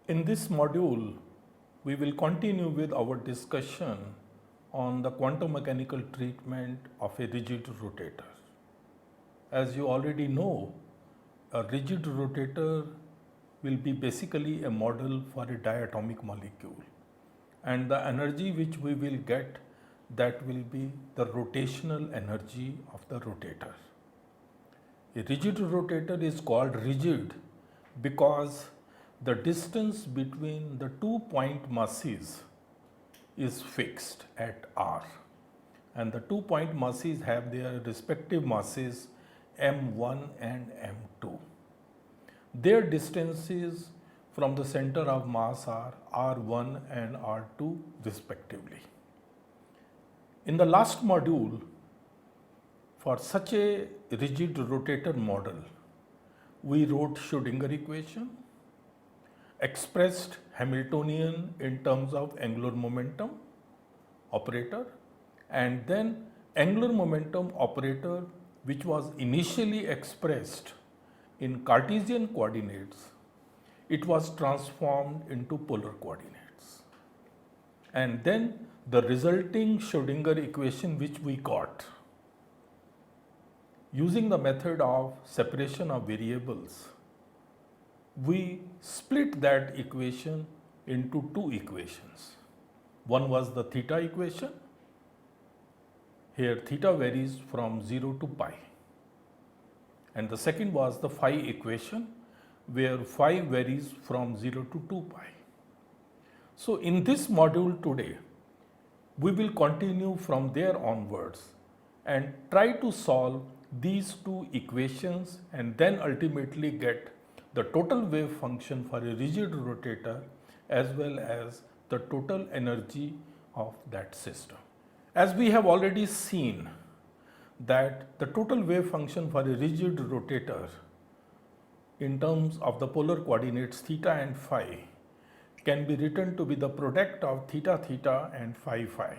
In this module, we will continue with our discussion on the quantum mechanical treatment of a rigid rotator. As you already know, a rigid rotator will be basically a model for a diatomic molecule, and the energy which we will get, that will be the rotational energy of the rotator. A rigid rotator is called rigid because the distance between the 2-point masses is fixed at r, and the 2-point masses have their respective masses m1 and m2. Their distances from the center of mass are r1 and r2 respectively. In the last module, for such a rigid rotator model, we wrote Schrödinger equation, expressed Hamiltonian in terms of angular momentum operator, and then angular momentum operator, which was initially expressed in Cartesian coordinates, it was transformed into polar coordinates. And then the resulting Schrödinger equation which we got using the method of separation of variables, we split that equation into two equations. One was the theta equation. Here theta varies from 0 to pi. And the second was the phi equation, where phi varies from 0 to 2 pi. So in this module today, we will continue from there onwards and try to solve these two equations and then ultimately get the total wave function for a rigid rotator as well as the total energy of that system. As we have already seen that the total wave function for a rigid rotator in terms of the polar coordinates theta and phi can be written to be the product of theta theta and phi phi.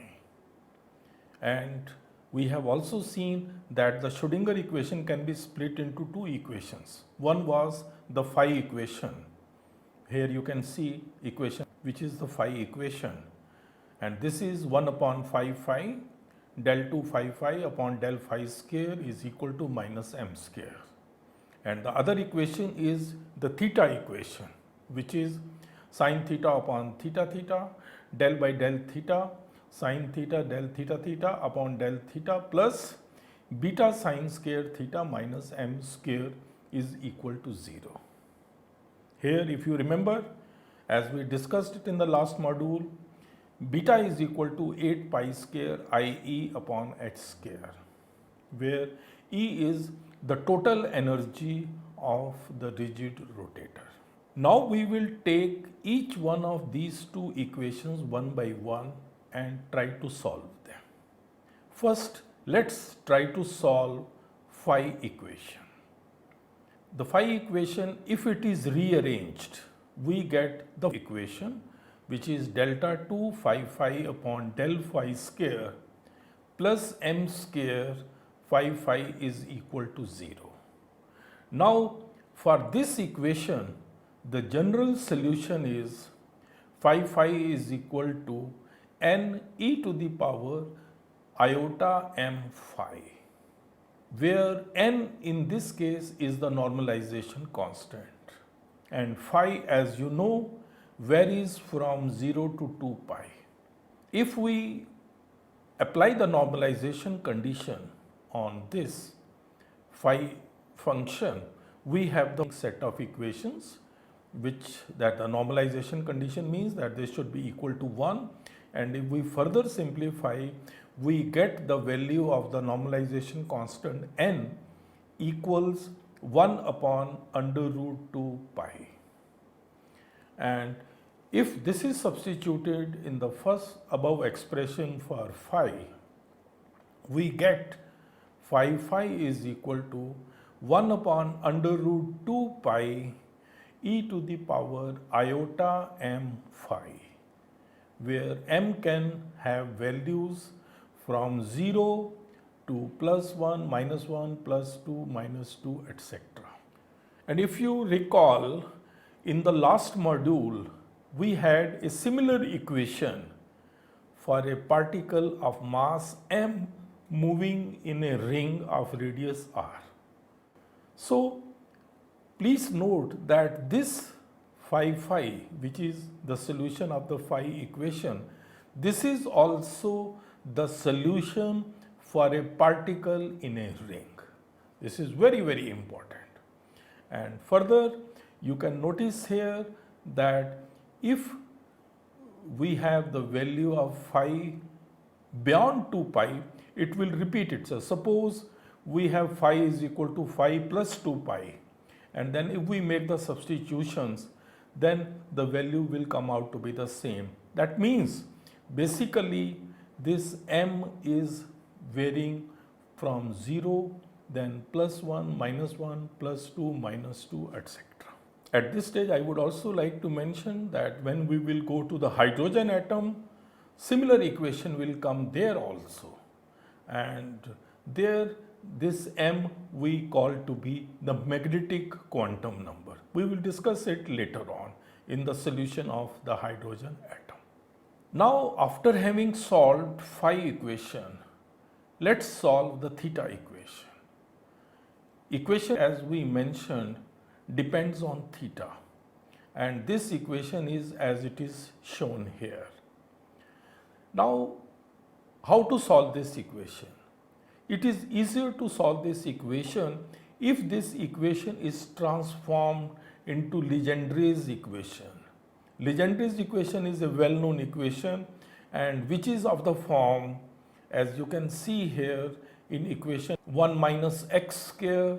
And we have also seen that the Schrödinger equation can be split into two equations. One was the phi equation. Here you can see equation which is the phi equation, and this is 1 upon phi phi, del 2 phi phi upon del phi square is equal to minus m square. And the other equation is the theta equation, which is sin theta upon theta theta, del by del theta, sin theta del theta theta upon del theta plus beta sin square theta minus m square is equal to 0. Here, if you remember, as we discussed it in the last module, beta is equal to 8 pi square IE upon h square, where E is the total energy of the rigid rotator. Now we will take each one of these two equations one by one and try to solve them. First, let's try to solve phi equation. The phi equation, if it is rearranged, we get the equation which is delta 2 phi phi upon del phi square plus m square phi phi is equal to 0. Now, for this equation, the general solution is phi phi is equal to n e to the power iota m phi, where n in this case is the normalization constant, and phi, as you know, varies from 0 to 2 pi. If we apply the normalization condition on this phi function, we have the set of equations which that the normalization condition means that they should be equal to 1, and if we further simplify, we get the value of the normalization constant n equals 1 upon under root 2 pi. And if this is substituted in the first above expression for phi, we get phi phi is equal to 1 upon under root 2 pi e to the power iota m phi, where m can have values from 0 to +1, -1, +2, -2, etc. And if you recall, in the last module, we had a similar equation for a particle of mass m moving in a ring of radius r. So please note that this phi, which is the solution of the phi equation, this is also the solution for a particle in a ring. This is very, very important. And further, you can notice here that if we have the value of phi beyond 2 pi, it will repeat itself. Suppose we have phi is equal to phi plus 2 pi, and then if we make the substitutions, then the value will come out to be the same. That means basically this m is varying from 0, then plus 1, minus 1, plus 2, minus 2, etc. At this stage, I would also like to mention that when we will go to the hydrogen atom, similar equation will come there also. And there, this m we call to be the magnetic quantum number. We will discuss it later on in the solution of the hydrogen atom. Now, after having solved phi equation, let's solve the theta equation. Equation, as we mentioned, depends on theta, and this equation is as it is shown here. Now, how to solve this equation? It is easier to solve this equation if this equation is transformed into Legendre's equation. Legendre's equation is a well-known equation, and which is of the form, as you can see here in equation, 1 minus x square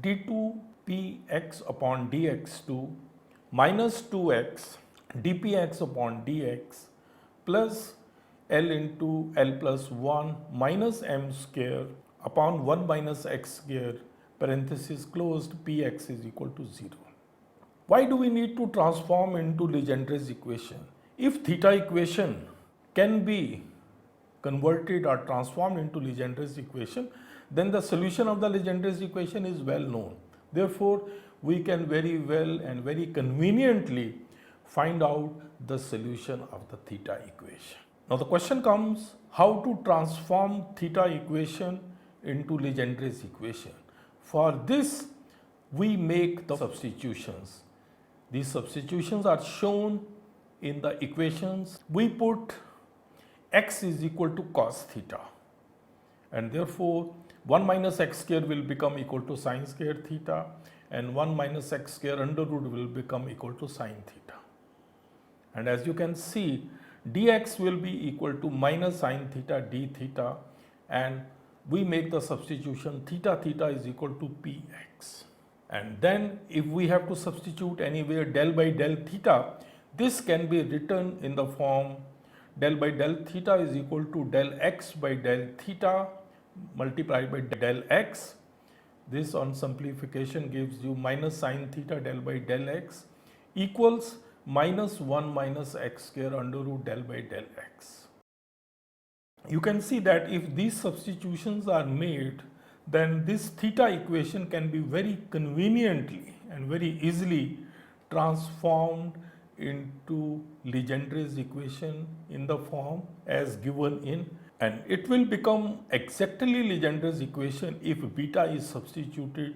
d2 px upon dx2 minus 2x dpx upon dx plus L into L plus 1 minus m square upon 1 minus x square parenthesis closed px is equal to 0. Why do we need to transform into Legendre's equation? If theta equation can be converted or transformed into Legendre's equation, then the solution of the Legendre's equation is well known. Therefore, we can very well and very conveniently find out the solution of the theta equation. Now the question comes, how to transform theta equation into Legendre's equation? For this, we make the substitutions. These substitutions are shown in the equations. We put x is equal to cos theta, and therefore 1 minus x square will become equal to sine square theta, and 1 minus x square under root will become equal to sine theta. And as you can see, dx will be equal to minus sine theta d theta, and we make the substitution theta is equal to px. And then if we have to substitute anywhere del by del theta, this can be written in the form del by del theta is equal to del x by del theta multiplied by del x. This on simplification gives you minus sine theta del by del x equals minus 1 minus x square under root del by del x. You can see that if these substitutions are made, then this theta equation can be very conveniently and very easily transformed into Legendre's equation in the form as given in, and it will become exactly Legendre's equation if beta is substituted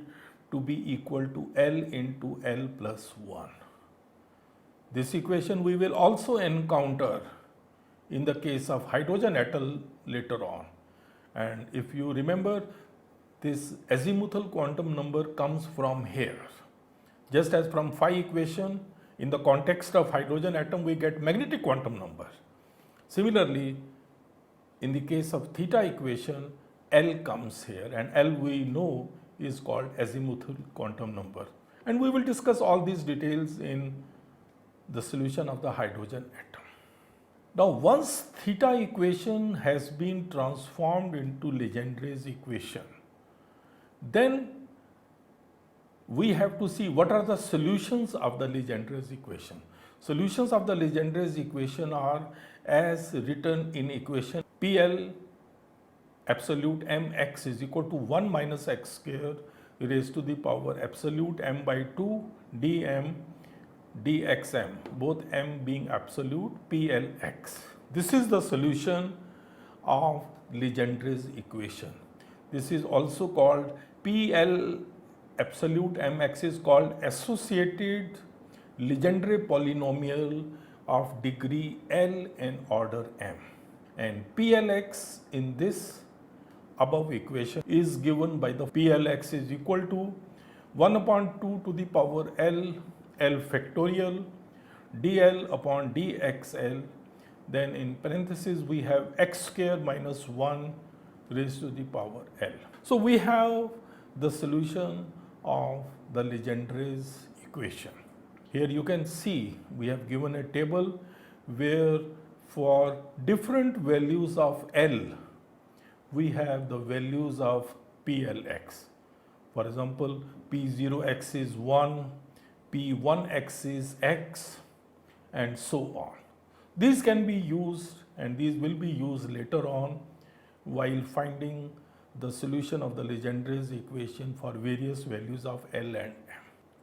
to be equal to L into L plus 1. This equation we will also encounter in the case of hydrogen atom later on. And if you remember, this azimuthal quantum number comes from here. Just as from phi equation, in the context of hydrogen atom, we get magnetic quantum number. Similarly, in the case of theta equation, L comes here, and L we know is called azimuthal quantum number. And we will discuss all these details in the solution of the hydrogen atom. Now, once theta equation has been transformed into Legendre's equation, then we have to see what are the solutions of the Legendre's equation. Solutions of the Legendre's equation are as written in equation PL absolute mx is equal to 1 minus x square raised to the power absolute m by 2 dm dxm, both m being absolute, plx. This is the solution of Legendre's equation. This is also called PL absolute mx is called associated Legendre polynomial of degree L and order m. And PLX in this above equation is given by the PLX is equal to 1 upon 2 to the power L, L factorial, dl upon dxl. Then in parentheses we have x square minus 1 raised to the power L. So we have the solution of the Legendre's equation. Here you can see we have given a table where for different values of L, we have the values of PLX. For example, P0x is 1, P1x is x, and so on. These can be used and these will be used later on while finding the solution of the Legendre's equation for various values of L and m.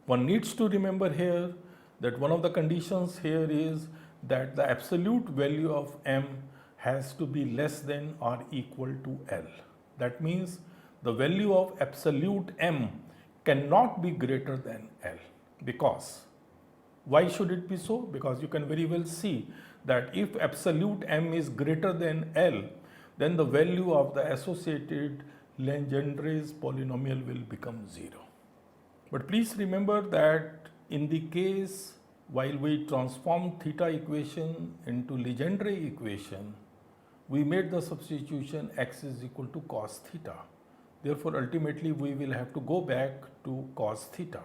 One needs to remember here that one of the conditions here is that the absolute value of m has to be less than or equal to L. That means the value of absolute m cannot be greater than L. Because why should it be so? Because you can very well see that if absolute m is greater than L, then the value of the associated Legendre's polynomial will become 0. But please remember that in the case while we transform theta equation into Legendre equation, we made the substitution x is equal to cos theta. Therefore, ultimately we will have to go back to cos theta.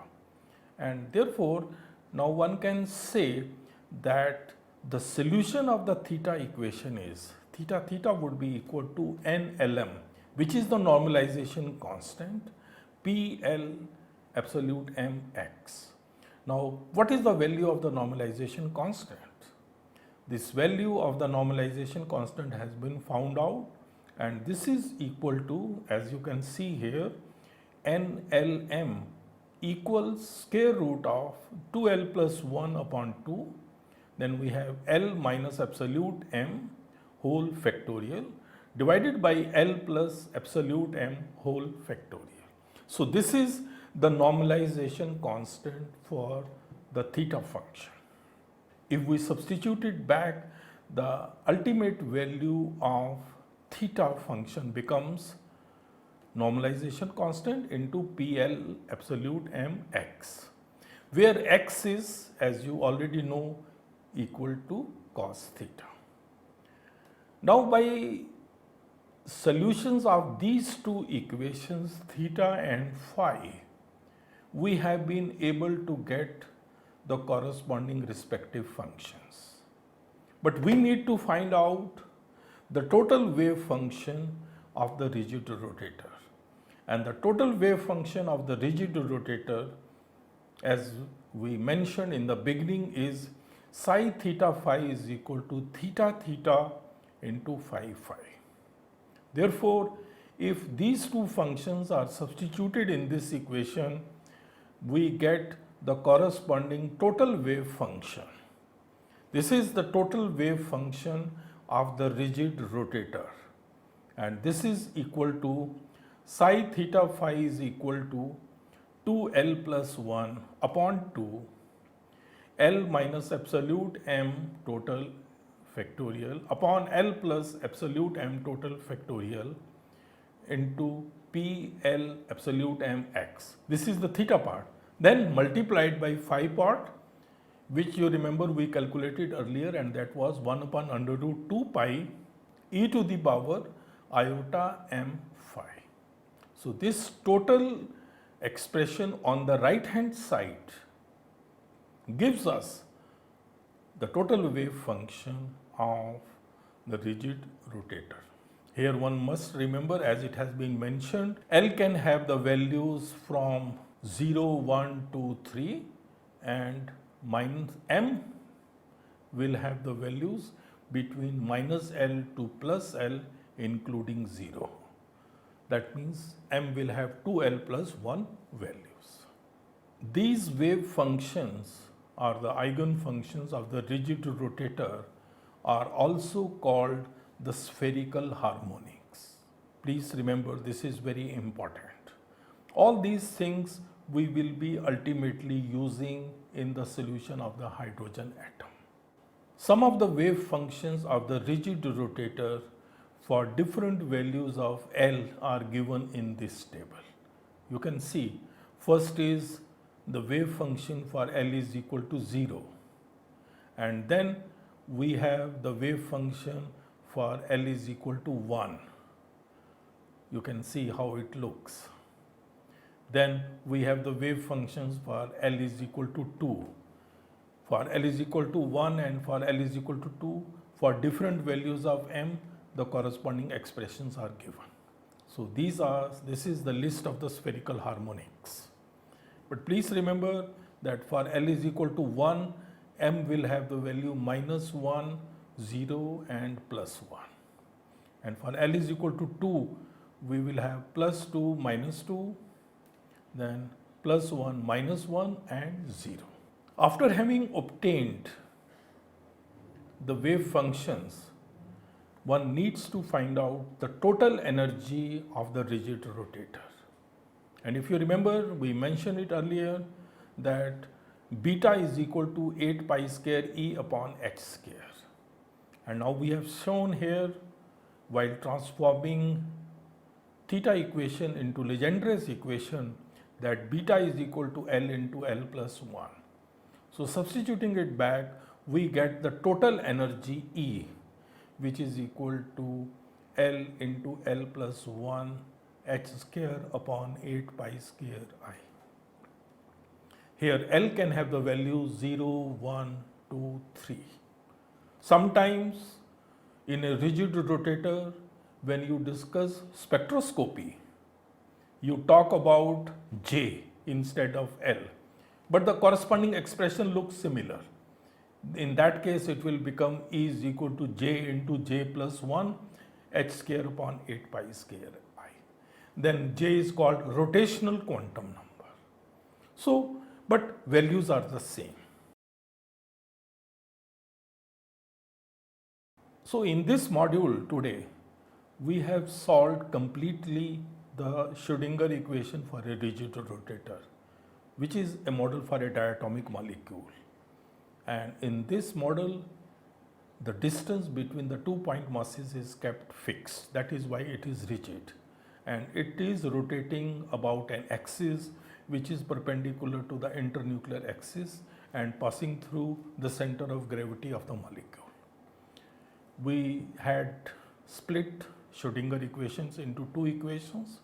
And therefore, now one can say that the solution of the theta equation is theta would be equal to NLM, which is the normalization constant, PL absolute mx. Now, what is the value of the normalization constant? This value of the normalization constant has been found out, and this is equal to, as you can see here, NLM equals square root of 2L plus 1 upon 2. Then we have L minus absolute m whole factorial divided by L plus absolute m whole factorial. So this is the normalization constant for the theta function. If we substitute it back, the ultimate value of theta function becomes normalization constant into PL absolute mx, where x is, as you already know, equal to cos theta. Now, by solutions of these two equations, theta and phi, we have been able to get the corresponding respective functions. But we need to find out the total wave function of the rigid rotator. And the total wave function of the rigid rotator, as we mentioned in the beginning, is psi theta phi is equal to theta theta into phi phi. Therefore, if these two functions are substituted in this equation, we get the corresponding total wave function. This is the total wave function of the rigid rotator, and this is equal to psi theta phi is equal to 2L plus 1 upon 2 L minus absolute m total factorial upon L plus absolute m total factorial into PL absolute mx. This is the theta part. Then multiplied by phi part, which you remember we calculated earlier, and that was 1 upon under root 2 pi e to the power iota m phi. So this total expression on the right hand side gives us the total wave function of the rigid rotator. Here one must remember, as it has been mentioned, L can have the values from 0, 1, 2, 3, and minus m will have the values between minus L to plus L including 0. That means m will have 2L plus 1 values. These wave functions or the eigenfunctions of the rigid rotator are also called the spherical harmonics. Please remember, this is very important. All these things we will be ultimately using in the solution of the hydrogen atom. Some of the wave functions of the rigid rotator for different values of L are given in this table. You can see first is the wave function for L is equal to 0, and then we have the wave function for L is equal to 1. You can see how it looks. Then we have the wave functions for L is equal to 2. For L is equal to 1 and for L is equal to 2, for different values of M, the corresponding expressions are given. So this is the list of the spherical harmonics. But please remember that for L is equal to 1, M will have the value -1, 0 and +1. And for L is equal to 2, we will have +2, -2, then +1, -1 and 0. After having obtained the wave functions, one needs to find out the total energy of the rigid rotator. And if you remember, we mentioned it earlier that beta is equal to 8 pi square E upon h square. And now we have shown here, while transforming theta equation into Legendre's equation, that beta is equal to L into L plus 1. So substituting it back, we get the total energy E, which is equal to L into L plus 1 h square upon 8 pi square I. Here L can have the value 0, 1, 2, 3. Sometimes in a rigid rotator, when you discuss spectroscopy, you talk about J instead of L, but the corresponding expression looks similar. In that case, it will become E is equal to J into J plus 1 h square upon 8 pi square I. Then J is called rotational quantum number. So, but values are the same. So in this module today, we have solved completely the Schrödinger equation for a rigid rotator, which is a model for a diatomic molecule. And in this model, the distance between the 2 point masses is kept fixed. That is why it is rigid. And it is rotating about an axis which is perpendicular to the internuclear axis and passing through the center of gravity of the molecule. We had split Schrödinger equations into two equations,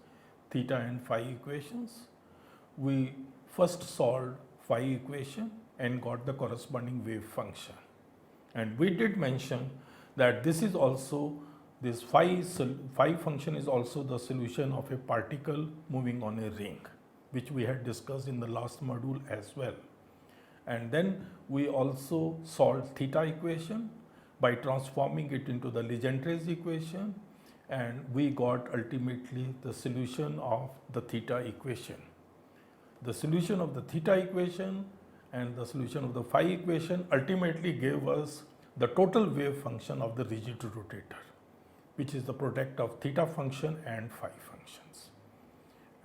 theta and phi equations. We first solved phi equation and got the corresponding wave function. And we did mention that this phi function is also the solution of a particle moving on a ring, which we had discussed in the last module as well. And then we also solved theta equation by transforming it into the Legendre's equation, and we got ultimately the solution of the theta equation. The solution of the theta equation and the solution of the phi equation ultimately gave us the total wave function of the rigid rotator, which is the product of theta function and phi functions.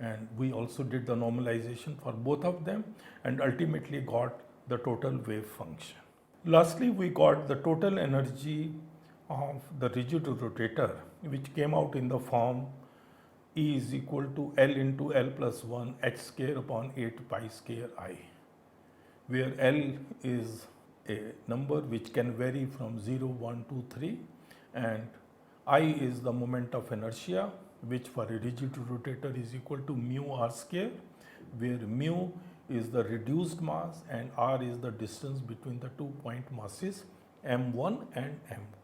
And we also did the normalization for both of them and ultimately got the total wave function. Lastly, we got the total energy of the rigid rotator, which came out in the form E is equal to L into L plus 1 h square upon 8 pi square I, where L is a number which can vary from 0, 1, 2, 3, and I is the moment of inertia, which for a rigid rotator is equal to mu r square, where mu is the reduced mass and r is the distance between the 2 point masses m1 and m2.